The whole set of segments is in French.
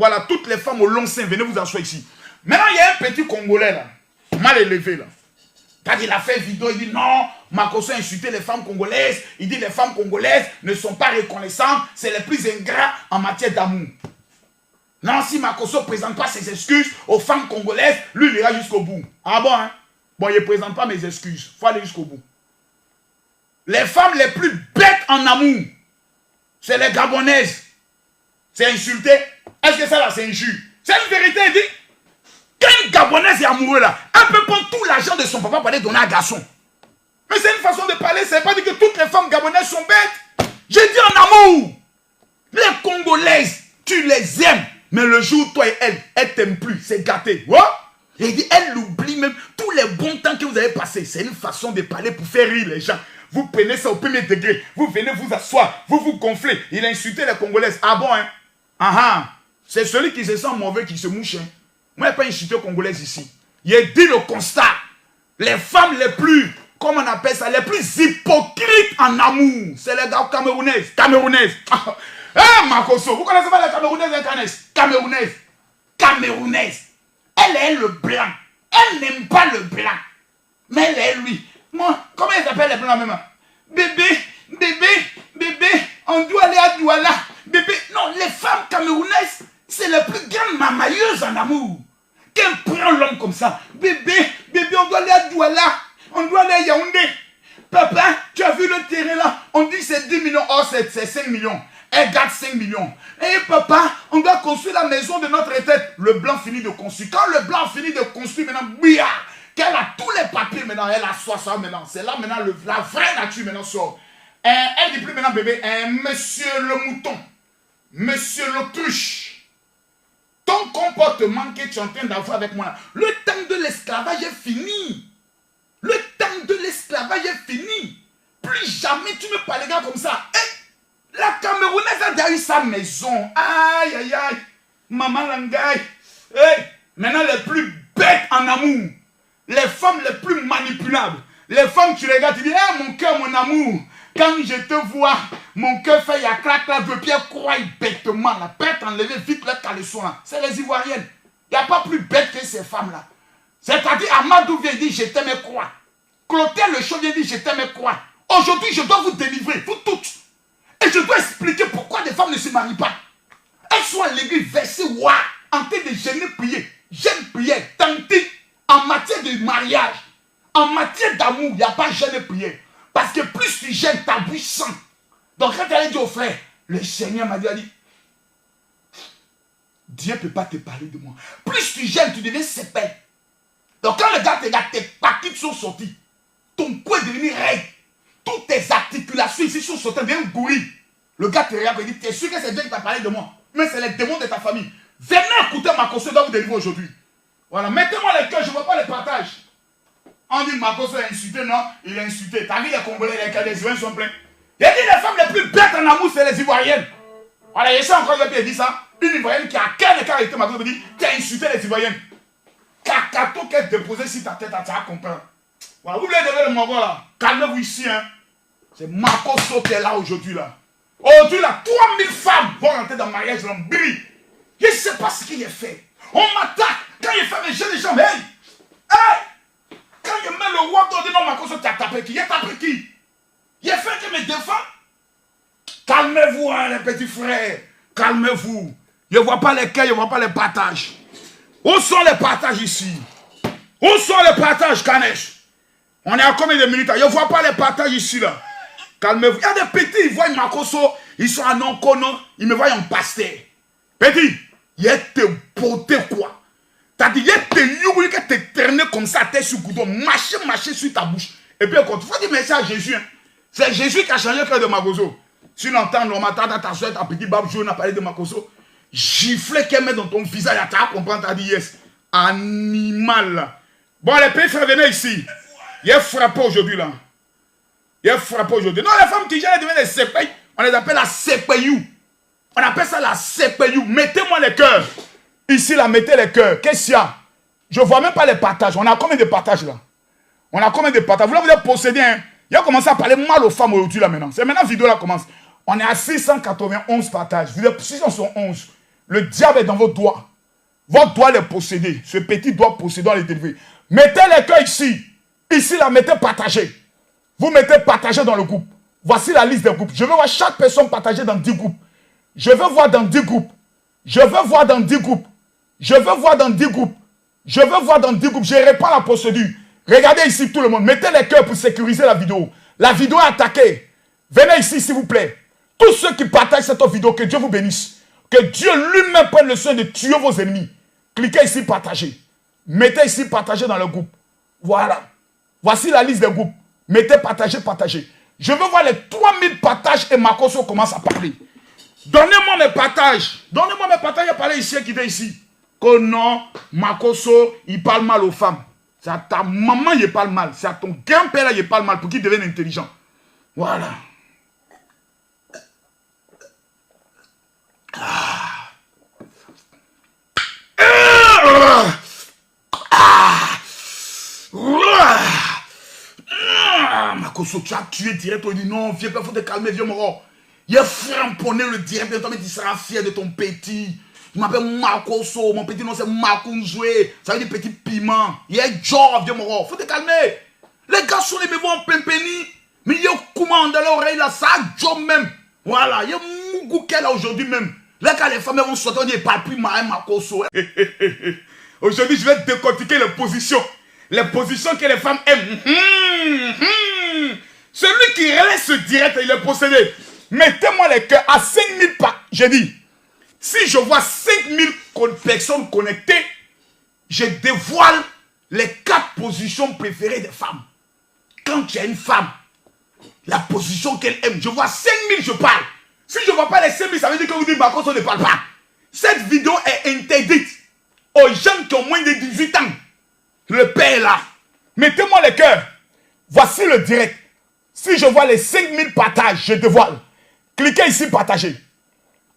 Voilà, toutes les femmes au long sein, venez vous asseoir ici. Maintenant, il y a un petit Congolais là, mal élevé là. Il a fait vidéo, il dit non, Makosso a insulté les femmes congolaises. Il dit les femmes congolaises ne sont pas reconnaissantes, c'est les plus ingrats en matière d'amour. Non, si Makosso ne présente pas ses excuses aux femmes congolaises, lui, il ira jusqu'au bout. Ah bon, hein? Bon, il ne présente pas mes excuses. Il faut aller jusqu'au bout. Les femmes les plus bêtes en amour, c'est les Gabonaises. C'est insulté. Est-ce que ça là, c'est injure? C'est une vérité, il dit. Quand une Gabonaise est amoureux là, elle peut prendre tout l'argent de son papa pour aller donner à un garçon. Mais c'est une façon de parler, ça ne veut pas dire que toutes les femmes gabonaises sont bêtes. J'ai dit en amour. Les Congolaises, tu les aimes. Mais le jour où toi et elle t'aiment plus, c'est gâté. Ouais? Et il dit, elle oublie même tous les bons temps que vous avez passés. C'est une façon de parler pour faire rire les gens. Vous prenez ça au premier degré. Vous venez vous asseoir. Vous vous gonflez. Il a insulté les Congolaises. Ah bon, hein? Ah ah. C'est celui qui se sent mauvais qui se mouche. Hein? Moi, je n'ai pas insulté les Congolaises ici. Il a dit le constat. Les femmes les plus, comment on appelle ça, les plus hypocrites en amour, c'est les gars camerounaises. Camerounaises. Eh, Makosso, vous connaissez pas les Camerounaises et Camerounaises. Camerounaises. Elle est le blanc. Elle n'aime pas le blanc. Mais elle est lui. Moi, comment ils appellent les blancs même? Bébé, on doit aller à Douala. Bébé, non, les femmes camerounaises, c'est les plus grandes mamailleuses en amour. Qu'elle prend l'homme comme ça. Bébé, on doit aller à Douala. On doit aller à Yaoundé. Papa, tu as vu le terrain là? On dit c'est 10 millions. Oh, c'est 5 millions. Elle garde 5 millions. Et papa, on doit construire la maison de notre retraite. Le blanc finit de construire. Quand le blanc finit de construire, maintenant, bouillard, qu'elle a tous les papiers maintenant, elle a 60 maintenant. C'est là maintenant, la vraie nature maintenant sort. Elle dit plus maintenant, bébé, monsieur le mouton, monsieur l'autruche, ton comportement que tu es en train d'avoir avec moi, le temps de l'esclavage est fini. Le temps de l'esclavage est fini. Plus jamais tu me parleras comme ça. La Camerounaise a déjà eu sa maison. Aïe, aïe, aïe. Maman Langaï. Hey, maintenant, les plus bêtes en amour. Les femmes les plus manipulables. Les femmes, tu regardes, tu dis, hey, mon cœur, mon amour. Quand je te vois, mon cœur fait ya clac, clac, de pierre, croix bêtement. La prête enlever vite le caleçon. C'est les Ivoiriennes. Il n'y a pas plus bête que ces femmes-là. C'est-à-dire, Amadou vient dire, je t'aime croix. Clotaire le Chaud vient dire, je t'aime croix. Aujourd'hui, je dois vous délivrer, vous toutes. Et je dois expliquer pourquoi des femmes ne se marient pas. Elles sont à l'église versées, en train de jeûner, prier. Jeûne, prière, tenter. En matière de mariage, en matière d'amour, il n'y a pas jeûne et prière. Parce que plus tu jeûnes, ta bouche sent. Donc quand tu allais dire au frère, le Seigneur m'a dit, Dieu ne peut pas te parler de moi. Plus tu jeûnes, tu deviens sépèle. Donc quand le gars te regarde, tes parties sont sorties. Ton cou est devenu raide. Toutes tes articulations ici sont sorties, devient gorille. Le gars te regarde et dit, tu es sûr que c'est Dieu qui t'a parlé de moi? Mais c'est les démons de ta famille. Venez écouter Makosso dont vous délivrer aujourd'hui. Voilà, mettez-moi les cœurs, je ne vois pas les partages. On dit Makosso a insulté, non, il a insulté. T'as vu les Congolais, les Ivoiriens sont pleins. Il a dit les femmes les plus bêtes en amour, c'est les Ivoiriennes. Voilà, il y a encore qui dit ça. Une Ivoirienne qui a quel caractère, Makosso dit, tu as insulté les Ivoiriennes. Kakato qu'elle déposé sur ta tête, tu as compris. Voilà, vous voulez devenir le Mongol là. Calmez-vous ici, hein. C'est Makosso qui est là aujourd'hui là. Aujourd'hui là, 3000 femmes vont rentrer dans le mariage dans le brille. Je ne sais pas ce qu'il a fait. On m'attaque. Quand il fait mes jeunes gens, hey! Hey! Quand il met le roi, on dit non, Makosso, tu as tapé qui? Il a tapé qui? Il a fait que me défend. Calmez-vous, hein, les petits frères. Calmez-vous. Je ne vois pas les cœurs, je ne vois pas les partages. Où sont les partages ici? Où sont les partages, Kanesh? On est à combien de minutes? Je ne vois pas les partages ici, là. Calmez-vous. Il y a des petits, ils voient Makosso, ils sont en non-conon, ils me voient en pasteur. Petit, il y a te beauté quoi. T'as dit, il y a te yougou qui te traîner comme ça, tête sur goudron, marcher sur ta bouche. Et puis, quand tu vas dire merci à Jésus, hein. C'est Jésus qui a changé le cœur de Makosso. Si l'entend, l'homme ta soeur, ta petite barbe jaune a parlé de Makosso, gifler qu'elle met dans ton visage, tu as compris, tu as dit yes. Animal. Bon, les pays frères, venez ici. Il est frappé aujourd'hui là. Il est frappé aujourd'hui. Non, les femmes qui gèrent deviennent des CPI. On les appelle la CPU. On appelle ça la CPU. Mettez-moi les cœurs. Ici là, mettez les cœurs. Qu'est-ce qu'il y a? Je ne vois même pas les partages. On a combien de partages là? On a combien de partages? Vous là, vous êtes possédé. Hein? Il a commencé à parler mal aux femmes aujourd'hui là maintenant. C'est maintenant que la vidéo là commence. On est à 691 partages. Vous êtes 611. Le diable est dans vos doigts. Votre doigt les posséder. Ce petit doigt possédant les délivrer. Mettez les cœurs ici. Ici, là, mettez partager. Vous mettez partager dans le groupe. Voici la liste des groupes. Je veux voir chaque personne partager dans 10 groupes. Je veux voir dans 10 groupes. Je veux voir dans 10 groupes. Je veux voir dans 10 groupes. Je veux voir dans 10 groupes. Je réponds la procédure. Regardez ici tout le monde. Mettez les cœurs pour sécuriser la vidéo. La vidéo est attaquée. Venez ici s'il vous plaît. Tous ceux qui partagent cette vidéo, que Dieu vous bénisse. Que Dieu lui-même prenne le soin de tuer vos ennemis. Cliquez ici, partagez. Mettez ici, partagez dans le groupe. Voilà. Voici la liste des groupes. Mettez, partagez, partagez. Je veux voir les 3000 partages et Makosso commence à parler. Donnez-moi mes partages. Donnez-moi mes partages. Il a parlé ici et qui est ici. Que non, Makosso, il parle mal aux femmes. C'est à ta maman, il parle mal. C'est à ton grand-père, il parle mal pour qu'il devienne intelligent. Voilà. Makosso, tu as tué direct. Il dit non, viens, il faut te calmer, viens, moro. Il a framponné le direct. Tu seras fier de ton petit. Il m'appelle Makosso. Mon petit nom c'est Makounzoué. Ça veut dire petit piment. Il est genre, viens, moro. Faut te calmer. Les gars sont les bébés en plein pénis. Mais il y a comment dans l'oreille là, ça job même. Voilà, il y a Mougou qu'elle a aujourd'hui même. Là, quand les femmes vont sortir, on dit pas plus Makosso. Aujourd'hui, je vais décortiquer les positions. Les positions que les femmes aiment. Celui qui relaisse ce direct, il est possédé. Mettez-moi les cœurs à 5000 pas. J'ai dit, si je vois 5000 personnes connectées, je dévoile les 4 positions préférées des femmes. Quand tu as une femme, la position qu'elle aime, je vois 5000, je parle. Si je ne vois pas les 5000, ça veut dire que vous dites, Makosso ne parle pas. Cette vidéo est interdite aux gens qui ont moins de 18 ans. Le père est là. Mettez-moi les cœurs. Voici le direct. Si je vois les 5000 partages, je dévoile. Cliquez ici, partagez.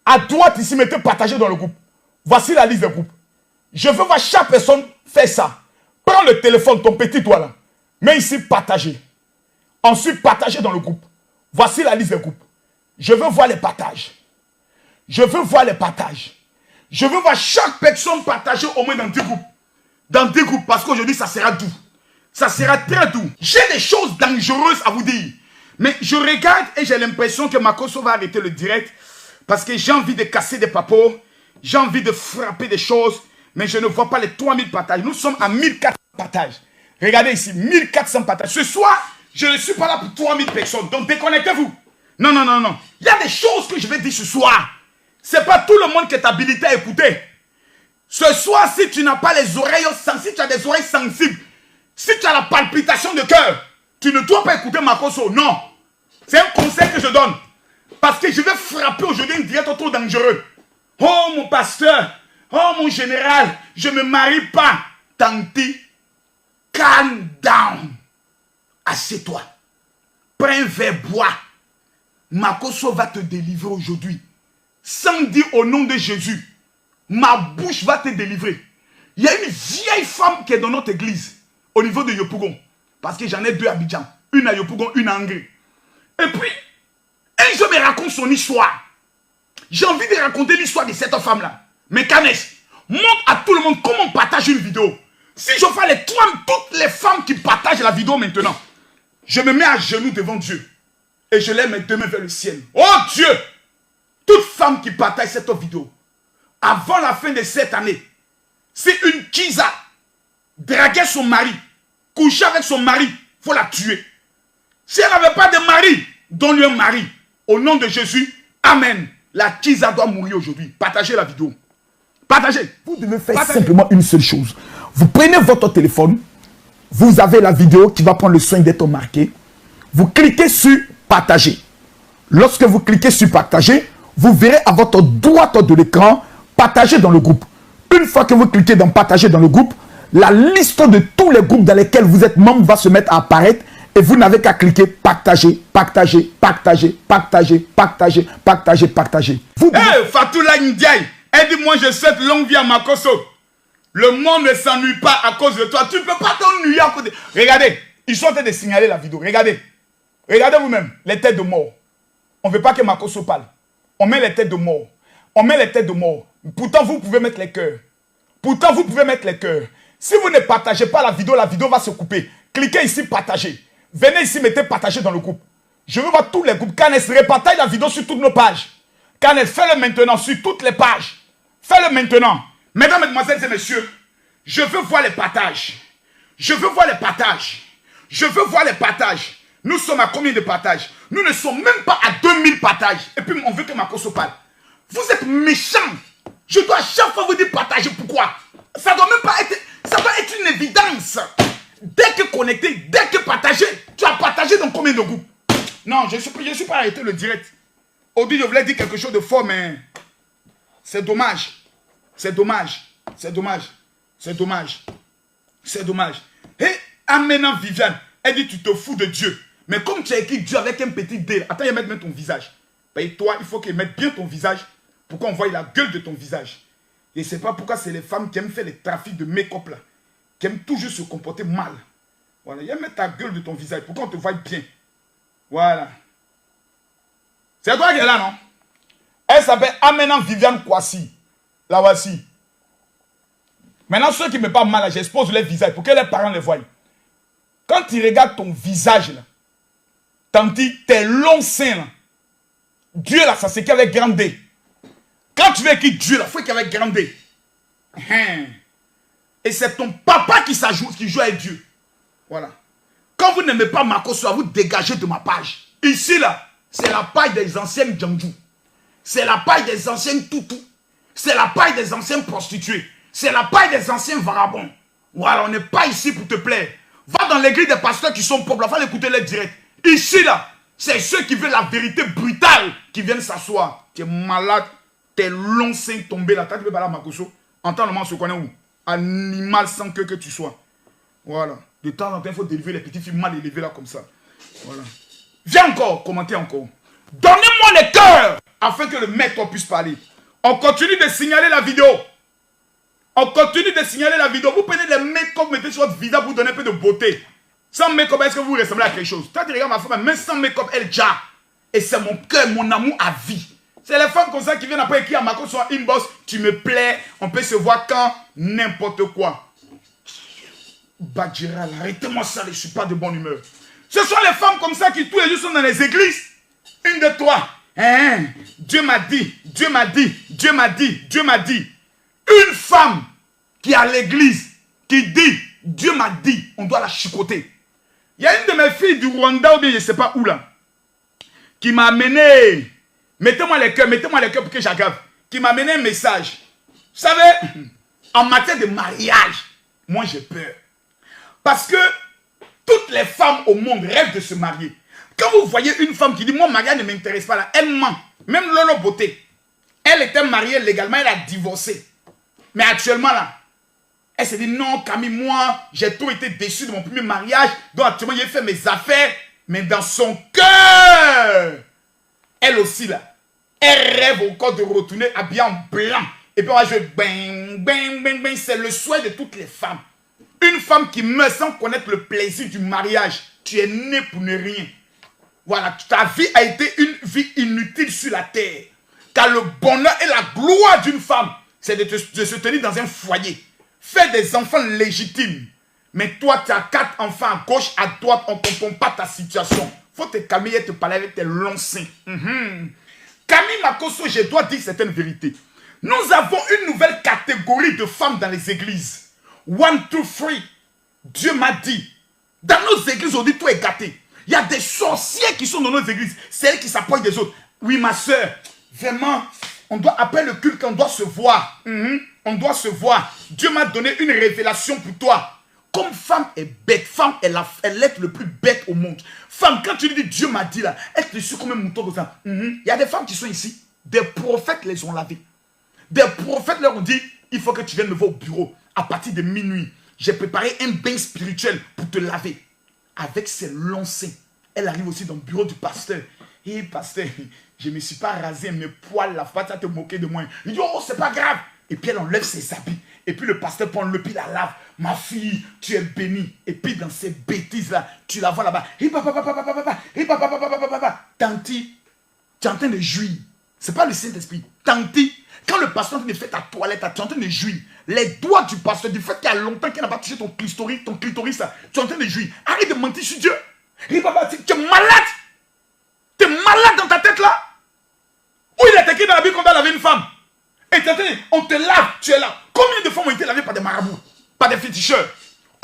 À droite, ici, mettez partager dans le groupe. Voici la liste des groupes. Je veux voir chaque personne faire ça. Prends le téléphone, ton petit doigt là. Mets ici, partager. Ensuite, partagez dans le groupe. Voici la liste des groupes. Je veux voir les partages. Je veux voir les partages. Je veux voir chaque personne partager au moins dans 10 groupes. Dans 10 groupes, parce qu'aujourd'hui, ça sera doux. Ça sera très doux. J'ai des choses dangereuses à vous dire. Mais je regarde et j'ai l'impression que Makosso va arrêter le direct. Parce que j'ai envie de casser des papos. J'ai envie de frapper des choses. Mais je ne vois pas les 3000 partages. Nous sommes à 1400 partages. Regardez ici, 1400 partages. Ce soir, je ne suis pas là pour 3000 personnes. Donc déconnectez-vous. Non, non, non, non. Il y a des choses que je vais dire ce soir. Ce n'est pas tout le monde qui est habilité à écouter. Ce soir, si tu n'as pas les oreilles sensibles, si tu as des oreilles sensibles, si tu as la palpitation de cœur, tu ne dois pas écouter Makosso. Non. C'est un conseil que je donne. Parce que je vais frapper aujourd'hui un direct trop dangereux. Oh mon pasteur, oh mon général, je ne me marie pas. Tanti, calm down. Assieds-toi. Prends un verre, bois. Makosso va te délivrer aujourd'hui. Sans dire au nom de Jésus. Ma bouche va te délivrer. Il y a une vieille femme qui est dans notre église. Au niveau de Yopougon. Parce que j'en ai 2 à Abidjan. Une à Yopougon, une à Angré. Et puis, un jour me raconte son histoire. J'ai envie de raconter l'histoire de cette femme-là. Mais Canès, montre à tout le monde comment on partage une vidéo. Si je fais les 30, toutes les femmes qui partagent la vidéo maintenant, je me mets à genoux devant Dieu. Et je lève mes 2 mains vers le ciel. Oh Dieu! Toute femme qui partage cette vidéo, avant la fin de cette année, si une Kiza draguait son mari, couchait avec son mari, il faut la tuer. Si elle n'avait pas de mari, donne-lui un mari. Au nom de Jésus, Amen. La Kiza doit mourir aujourd'hui. Partagez la vidéo. Partagez. Vous devez faire simplement une seule chose. Vous prenez votre téléphone, vous avez la vidéo qui va prendre le soin d'être marquée. Vous cliquez sur partager. Lorsque vous cliquez sur partager, vous verrez à votre droite de l'écran partager dans le groupe. Une fois que vous cliquez dans partager dans le groupe, la liste de tous les groupes dans lesquels vous êtes membre va se mettre à apparaître et vous n'avez qu'à cliquer partager, partager, partager, partager, partager, partager, partager. Hey, Fatoula Ndiaye, aide-moi, je souhaite longue vie à Makosso. Le monde ne s'ennuie pas à cause de toi. Tu ne peux pas t'ennuyer à cause de... Regardez, ils sont en train de signaler la vidéo. Regardez. Regardez vous-même, les têtes de mort. On ne veut pas que Makosso parle. On met les têtes de mort. On met les têtes de mort. Pourtant, vous pouvez mettre les cœurs. Pourtant, vous pouvez mettre les cœurs. Si vous ne partagez pas la vidéo va se couper. Cliquez ici, partagez. Venez ici, mettez partager dans le groupe. Je veux voir tous les groupes. Canes, repartage la vidéo sur toutes nos pages. Canes, fais-le maintenant sur toutes les pages. Fais-le maintenant. Mesdames, mesdemoiselles et messieurs, je veux voir les partages. Je veux voir les partages. Je veux voir les partages. Nous sommes à combien de partages? Nous ne sommes même pas à 2000 partages. Et puis on veut que Makosso parle. Vous êtes méchants. Je dois à chaque fois vous dire partager. Pourquoi? Ça doit même pas être... Ça doit être une évidence. Dès que connecté, dès que partagé, tu as partagé dans combien de groupes? Non, je ne suis pas arrêté le direct. Aujourd'hui, je voulais dire quelque chose de fort, mais c'est dommage. C'est dommage. C'est dommage. C'est dommage. C'est dommage. Et maintenant, Viviane, elle dit tu te fous de Dieu. Mais comme tu as écrit Dieu avec un petit D, attends, il va mettre ton visage. Et toi, il faut qu'il mette bien ton visage pour qu'on voie la gueule de ton visage. Et c'est pas pourquoi c'est les femmes qui aiment faire les trafics de make-up là, qui aiment toujours se comporter mal. Voilà, il va mettre ta gueule de ton visage pour qu'on te voie bien. Voilà. C'est toi qui es là, non? Elle s'appelle Amenant Viviane Kwasi. La voici. Maintenant, ceux qui me parlent mal, j'expose les visages pour que les parents les voient. Quand tu regardes ton visage, là, tandis tes longs seins, là, Dieu, là, ça s'écrit avec grand D. Quand tu veux écrire Dieu, là, il faut écrire avec grand D. Et c'est ton papa qui joue avec Dieu. Voilà. Quand vous n'aimez pas Makosso, vous dégagez de ma page. Ici, là, c'est la page des anciennes Djandjou. C'est la page des anciennes Toutou. C'est la page des anciennes prostituées. C'est la page des anciens vagabonds. Voilà, on n'est pas ici pour te plaire. Va dans l'église des pasteurs qui sont pauvres, va l'écouter les directs. Ici, là, c'est ceux qui veulent la vérité brutale qui viennent s'asseoir. Tu es malade, tes longs seins tombés là. Tu veux parler à Makosso? En temps normal, on se connaît où? Animal sans queue que tu sois. Voilà. De temps en temps, il faut délivrer les petites filles mal élevées là comme ça. Voilà. Viens encore, commentez encore. Donnez-moi les cœurs afin que le maître puisse parler. On continue de signaler la vidéo. On continue de signaler la vidéo. Vous prenez les make-up, mettez sur votre visage pour vous donner un peu de beauté. Sans make-up, est-ce que vous ressemblez à quelque chose? Toi, tu regardes ma femme, même sans make-up, elle déjà. Et c'est mon cœur, mon amour à vie. C'est les femmes comme ça qui viennent après écrire à Marco sur inbox. Tu me plais, on peut se voir quand, n'importe quoi. Badjiral, arrêtez-moi ça, je ne suis pas de bonne humeur. Ce sont les femmes comme ça qui tous les jours sont dans les églises. Une de toi. Hein? Dieu m'a dit, Dieu m'a dit, Dieu m'a dit, Dieu m'a dit. Une femme qui est à l'église, qui dit, Dieu m'a dit, on doit la chicoter. Il y a une de mes filles du Rwanda, ou bien je ne sais pas où là, qui m'a amené, mettez-moi les cœurs pour que j'aggrave, qui m'a amené un message. Vous savez, en matière de mariage, moi j'ai peur. Parce que toutes les femmes au monde rêvent de se marier. Quand vous voyez une femme qui dit, mon mariage ne m'intéresse pas là, elle ment. Même Lolo Beauté, elle était mariée légalement, elle a divorcé. Mais actuellement là, elle s'est dit non Camille, moi j'ai trop été déçu de mon premier mariage. Donc actuellement j'ai fait mes affaires. Mais dans son cœur, elle aussi là, elle rêve encore de retourner habillée en blanc. Et puis on va jouer bang, bang, bang, bang. C'est le souhait de toutes les femmes. Une femme qui meurt sans connaître le plaisir du mariage, tu es né pour ne rien. Voilà, ta vie a été une vie inutile sur la terre. Car le bonheur et la gloire d'une femme, c'est de se tenir dans un foyer. Faire des enfants légitimes. Mais toi, tu as 4 enfants à gauche, à droite, on ne comprend pas ta situation. Faut te calmer et te parler avec tes longs seins. Camille Makosso, je dois dire certaines vérités. Nous avons une nouvelle catégorie de femmes dans les églises. 1, 2, 3. Dieu m'a dit. Dans nos églises, on dit tout est gâté. Il y a des sorciers qui sont dans nos églises. C'est elles qui s'approchent des autres. Oui, ma soeur, vraiment, on doit, après le culte, on doit se voir. On doit se voir. Dieu m'a donné une révélation pour toi. Comme femme est bête, femme est l'être le plus bête au monde. Femme, quand tu lui dis Dieu m'a dit là, elle te suit comme un mouton comme ça. Il y a des femmes qui sont ici. Des prophètes les ont lavées. Des prophètes leur ont dit, il faut que tu viennes me voir au bureau. À partir de minuit, j'ai préparé un bain spirituel pour te laver. Avec ses longs seins. Elle arrive aussi dans le bureau du pasteur. Et pasteur, je ne me suis pas rasé mes poils, la fois, tu as te moqué de moi. Il dit, oh, c'est pas grave. Et puis elle enlève ses habits. Et puis le pasteur prend le pied, la lave. Ma fille, tu es bénie. Et puis dans ces bêtises-là, tu la vois là-bas. Tanti, tu es en train de jouir. Ce n'est pas le Saint-Esprit. Tanti, quand le pasteur fait ta toilette, tu es en train de jouir. Les doigts du pasteur, du fait qu'il y a longtemps qu'il n'a pas touché ton clitoris, tu es en train de jouir. Arrête de mentir sur Dieu. Tu es malade. Tu es malade dans ta tête là. Où il est écrit dans la Bible qu'on doit laver une femme. Et on te lave, tu es là. Combien de femmes ont été lavées par des marabouts, par des féticheurs?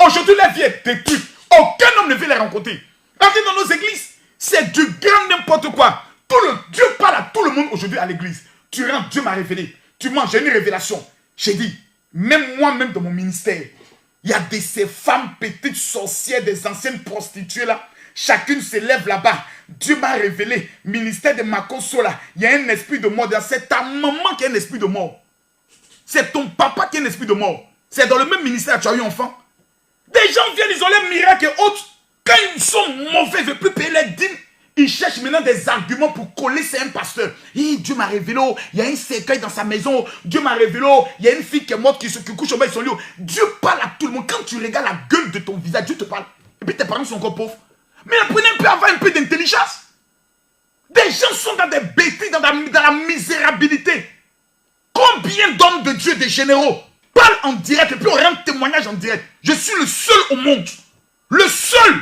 Aujourd'hui, la vie est détruite. Aucun homme ne veut les rencontrer. Regardez dans nos églises, c'est du grand n'importe quoi. Dieu parle à tout le monde aujourd'hui à l'église. Tu rentres, Dieu m'a révélé. Tu manges, j'ai une révélation. J'ai dit, même moi-même dans mon ministère, il y a ces femmes petites sorcières, des anciennes prostituées là. Chacune se lève là-bas. Dieu m'a révélé, ministère de Makoso là, il y a un esprit de mort. C'est ta maman qui a un esprit de mort. C'est ton papa qui a un esprit de mort. C'est dans le même ministère que tu as eu enfant. Des gens viennent isoler miracles et autres. Quand ils sont mauvais, ils ne veulent plus payer les dîmes. Ils cherchent maintenant des arguments pour coller, c'est un pasteur. Dieu m'a révélé, il y a un cercueil dans sa maison. Dieu m'a révélé, il y a une fille qui est morte, qui couche au bas de son lit. Dieu parle à tout le monde. Quand tu regardes la gueule de ton visage, Dieu te parle. Et puis tes parents sont encore pauvres. Mais apprenez un peu à avoir un peu d'intelligence. Des gens sont dans des bêtises, dans la misérabilité. Combien d'hommes de Dieu, des généraux, parlent en direct et puis on rend témoignage en direct. Je suis le seul au monde. Le seul.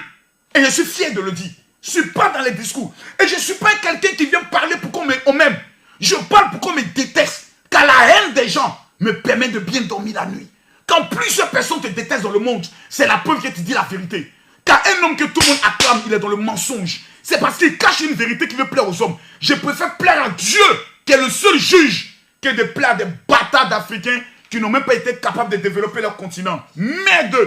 Et je suis fier de le dire. Je ne suis pas dans les discours. Et je ne suis pas quelqu'un qui vient parler pour qu'on m'aime. Je parle pour qu'on me déteste. Car la haine des gens me permet de bien dormir la nuit. Quand plusieurs personnes te détestent dans le monde, c'est la preuve que tu dis la vérité. Car un homme que tout le monde acclame, il est dans le mensonge. C'est parce qu'il cache une vérité qui veut plaire aux hommes. Je préfère plaire à Dieu, qui est le seul juge, que de plaire à des bâtards d'Africains qui n'ont même pas été capables de développer leur continent. Merde!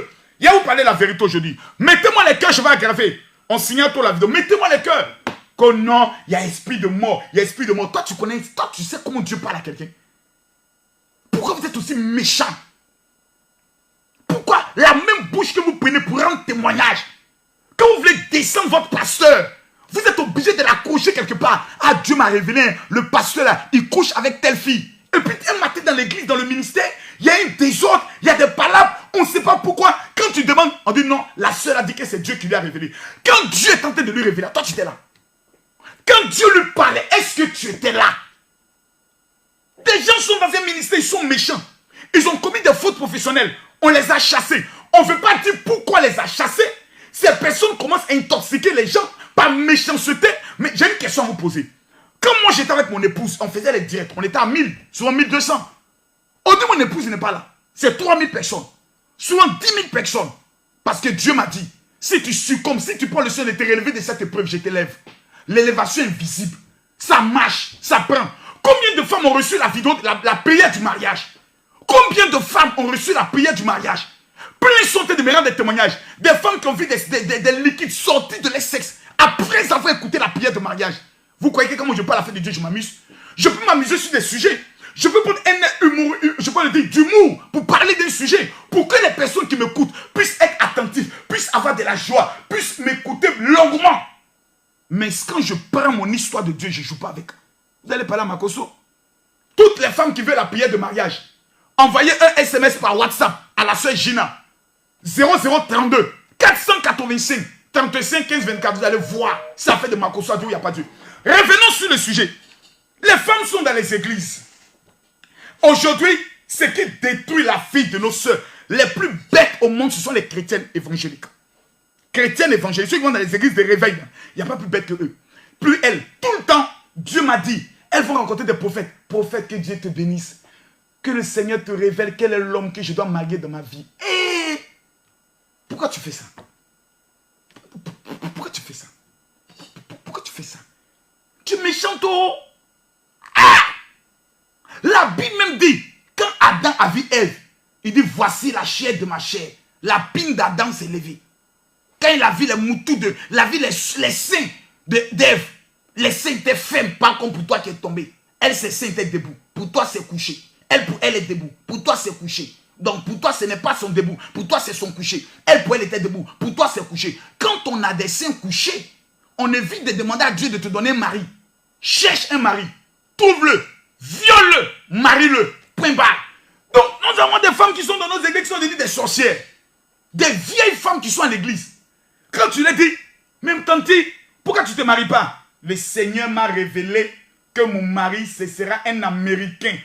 Il y a où parler la vérité aujourd'hui. Mettez-moi les cœurs, je vais aggraver. On signale toute la vidéo. Mettez-moi les cœurs. Que non, il y a esprit de mort. Il y a esprit de mort. Toi, tu connais, toi, tu sais comment Dieu parle à quelqu'un. Pourquoi vous êtes aussi méchant? Pourquoi la même bouche que vous prenez pour rendre témoignage, quand vous voulez descendre votre pasteur, vous êtes obligé de l'accrocher quelque part. Ah, Dieu m'a révélé, le pasteur là, il couche avec telle fille. Et puis un matin dans l'église, dans le ministère, il y a un désordre, il y a des palabres, on ne sait pas pourquoi. Quand tu demandes, on dit non, la sœur a dit que c'est Dieu qui lui a révélé. Quand Dieu est en train de lui révéler, toi tu étais là. Quand Dieu lui parlait, est-ce que tu étais là? Des gens sont dans un ministère, ils sont méchants. Ils ont commis des fautes professionnelles. On les a chassés. On ne veut pas dire pourquoi les a chassés. Ces personnes commencent à intoxiquer les gens par méchanceté. Mais j'ai une question à vous poser. Quand moi j'étais avec mon épouse, on faisait les directs. On était à 1000, souvent 1200. On dit mon épouse n'est pas là. C'est 3000 personnes. Souvent 10 000 personnes. Parce que Dieu m'a dit, si tu succombes, si tu prends le soin de te relever de cette épreuve, je t'élève. L'élévation est visible. Ça marche, ça prend. Combien de femmes ont reçu la vidéo, la prière du mariage? Combien de femmes ont reçu la prière du mariage? Plus sont de me rendre des témoignages. Des femmes qui ont vu des liquides sortis de leur sexe après avoir écouté la prière de mariage. Vous croyez que quand je parle à la fête de Dieu, je m'amuse? Je peux m'amuser sur des sujets. Je peux prendre un humour, je peux dire d'humour pour parler d'un sujet, pour que les personnes qui m'écoutent puissent être attentives, puissent avoir de la joie, puissent m'écouter longuement. Mais quand je prends mon histoire de Dieu, je ne joue pas avec. Vous allez parler à Makoso. Toutes les femmes qui veulent la prière de mariage, envoyez un SMS par WhatsApp à la soeur Gina. 0032 485 35 15 24. Vous allez voir. Ça fait de Makoso à Dieu, il n'y a pas Dieu. Revenons sur le sujet. Les femmes sont dans les églises. Aujourd'hui, ce qui détruit la vie de nos soeurs, les plus bêtes au monde, ce sont les chrétiennes évangéliques. Chrétiennes évangéliques, ceux qui vont dans les églises de réveil, il n'y a pas plus bêtes que eux. Plus elles, tout le temps, Dieu m'a dit, elles vont rencontrer des prophètes. Prophète, que Dieu te bénisse. Que le Seigneur te révèle quel est l'homme que je dois marier dans ma vie. Et pourquoi tu fais ça? Pourquoi tu fais ça? Pourquoi tu fais ça? Tu es méchant, toi. Ah! La Bible même dit, quand Adam a vu Ève, il dit, voici la chair de ma chair. La pine d'Adam s'est levée. Quand il a vu les moutous il a vu les seins d'Ève, les seins étaient fermes, pas comme pour toi qui est tombé. Elle, ses seins étaient debout. Pour toi, c'est couché. Elle, pour elle, est debout. Pour toi, c'est couché. Donc, pour toi, ce n'est pas son debout. Pour toi, c'est son couché. Elle, pour elle, était debout. Pour toi, c'est couché. Quand on a des seins couchés, on évite de demander à Dieu de te donner un mari. Cherche un mari. Trouve-le. Viole-le. Marie-le. Point barre. Donc, nous avons des femmes qui sont dans nos églises qui sont des sorcières. Des vieilles femmes qui sont à l'église. Quand tu leur dis, même tante, pourquoi tu ne te maries pas? Le Seigneur m'a révélé que mon mari, ce sera un Américain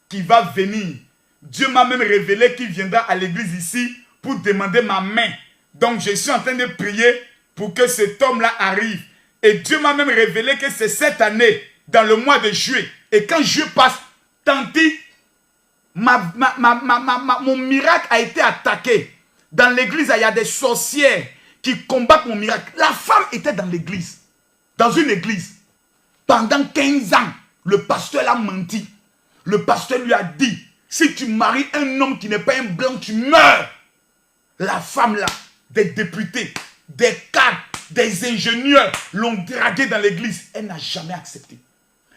qui va venir. Dieu m'a même révélé qu'il viendra à l'église ici pour demander ma main. Donc je suis en train de prier pour que cet homme-là arrive. Et Dieu m'a même révélé que c'est cette année, dans le mois de juillet. Et quand juillet passe, tanti, mon miracle a été attaqué. Dans l'église, il y a des sorcières qui combattent mon miracle. La femme était dans l'église, dans une église. Pendant 15 ans, le pasteur l'a menti. Le pasteur lui a dit, si tu maries un homme qui n'est pas un blanc, tu meurs. La femme là, des députés, des cadres, des ingénieurs l'ont draguée dans l'église. Elle n'a jamais accepté.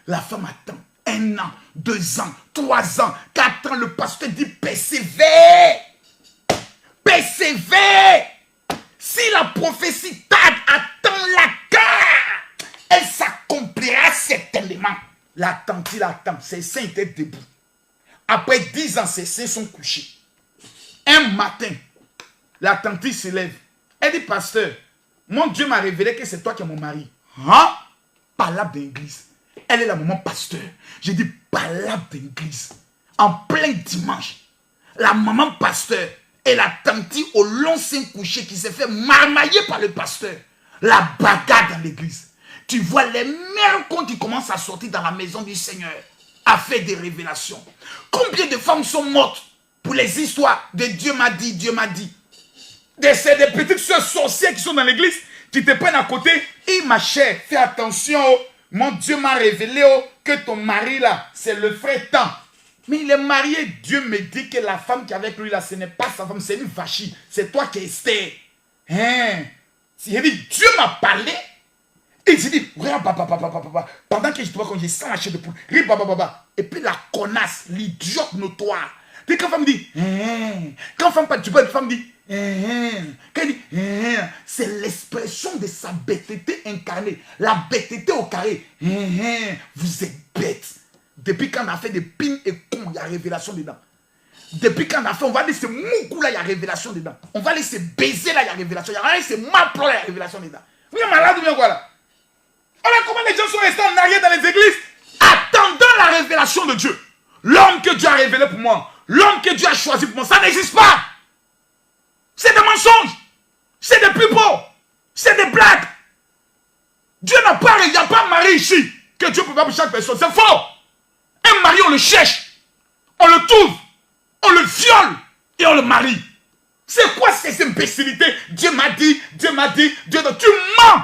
La femme attend 1 an, 2 ans, 3 ans, 4 ans. Le pasteur dit persévère. Persévère. Si la prophétie tarde, attends la carte. Elle s'accomplira certainement. La tante, il attend. Ses seins étaient debout. Après 10 ans, ses seins sont couchés. Un matin, la tante se lève. Elle dit, pasteur, mon Dieu m'a révélé que c'est toi qui es mon mari. Hein? Palabre d'église. Elle est la maman pasteur. J'ai dit, palabre d'église. En plein dimanche, la maman pasteur et la tante au long sein couché qui s'est fait marmailler par le pasteur. La bagarre dans l'église. Tu vois les mères quand ils commencent à sortir dans la maison du Seigneur à faire des révélations. Combien de femmes sont mortes pour les histoires de Dieu m'a dit, Dieu m'a dit. C'est des petites soeurs sorcières qui sont dans l'église, qui te prennent à côté. Et ma chère, fais attention, oh. Mon Dieu m'a révélé oh, que ton mari là, c'est le frère tant. Mais il est marié, Dieu me dit que la femme qui est avec lui là, ce n'est pas sa femme, c'est une vachie. C'est toi qui es Esther. Hein? Il dit, Dieu m'a parlé. Et il s'est dit, pendant que je te vois quand j'ai 100 machins de poule, et puis la connasse, l'idiote notoire. Puis quand femme dit, quand femme pas, tu vois, une femme dit, quand elle dit, c'est l'expression de sa bêteté incarnée. La bêteté au carré. Vous êtes bête. Depuis quand on a fait des pins et cons, il y a révélation dedans. Depuis quand on a fait, on va laisser moukou là, il y a révélation dedans. On va laisser baiser là, il y a révélation. On va laisser maplon là, il y a révélation dedans. Vous êtes malade ou bien quoi là? Alors comment les gens sont restés en arrière dans les églises, attendant la révélation de Dieu. L'homme que Dieu a révélé pour moi, l'homme que Dieu a choisi pour moi, ça n'existe pas. C'est des mensonges. C'est des pipeaux. C'est des blagues. Dieu n'a pas, il n'y a pas un mari ici que Dieu peut pas pour chaque personne. C'est faux. Un mari, on le cherche. On le trouve. On le viole. Et on le marie. C'est quoi ces imbécilités? Dieu m'a dit, Dieu m'a dit, Dieu m'a dit. Tu mens.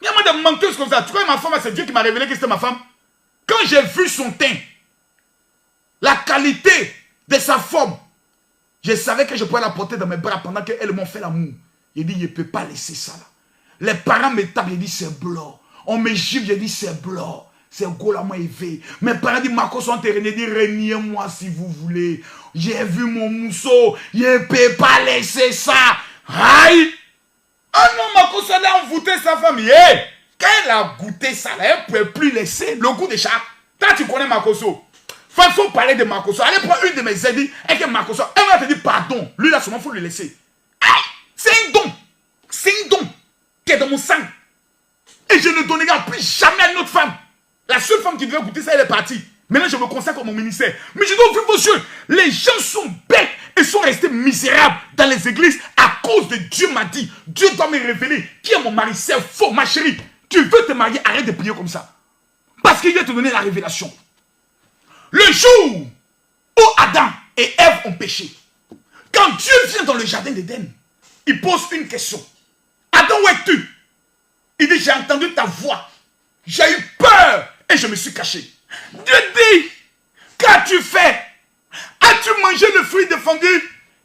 Il y a moins de menteuses comme ça. Tu crois que ma femme, c'est Dieu qui m'a révélé que c'était ma femme? Quand j'ai vu son teint, la qualité de sa forme, je savais que je pouvais la porter dans mes bras pendant qu'elles m'ont fait l'amour. Il dit, je ne peux pas laisser ça là. Les parents me tapent, je dis, c'est blanc. On me gifle, je dis, c'est blanc. C'est gaulamment élevé. Mes parents disent, Marcos, on te dit, reniez-moi si vous voulez. J'ai vu mon mousseau, je ne peux pas laisser ça. Aïe! Ah non, Marcos, elle a envoûté sa famille. Hey, quand elle a goûté ça, elle ne pouvait plus laisser le goût de chat. Toi, tu connais Marcoso. Il faut parler de Marcoso. Allez prendre une de mes amies et que Marcoso, elle va te dire pardon. Lui, là, seulement, il faut le laisser. Aïe, c'est un don. C'est un don qui est dans mon sang. Et je ne donnerai plus jamais à une autre femme. La seule femme qui devait goûter ça, elle est partie. Maintenant, je me consacre à mon ministère. Mais je dois ouvrir vos yeux. Les gens sont bêtes et sont restés misérables dans les églises à cause de Dieu m'a dit. Dieu doit me révéler qui est mon mari. C'est faux, ma chérie. Tu veux te marier, arrête de prier comme ça. Parce qu'il vient te donner la révélation. Le jour où Adam et Ève ont péché, quand Dieu vient dans le jardin d'Éden, il pose une question. Adam, où es-tu? Il dit, j'ai entendu ta voix. J'ai eu peur et je me suis caché. Dieu dit, qu'as-tu fait? As-tu mangé le fruit défendu?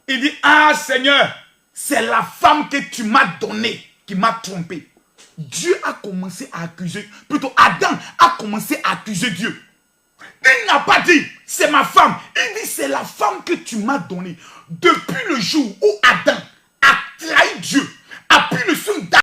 Il dit, ah Seigneur, c'est la femme que tu m'as donnée qui m'a trompé. Dieu a commencé à accuser, plutôt Adam a commencé à accuser Dieu. Il n'a pas dit, c'est ma femme. Il dit, c'est la femme que tu m'as donnée. Depuis le jour où Adam a trahi Dieu, a pris le son d'Adam.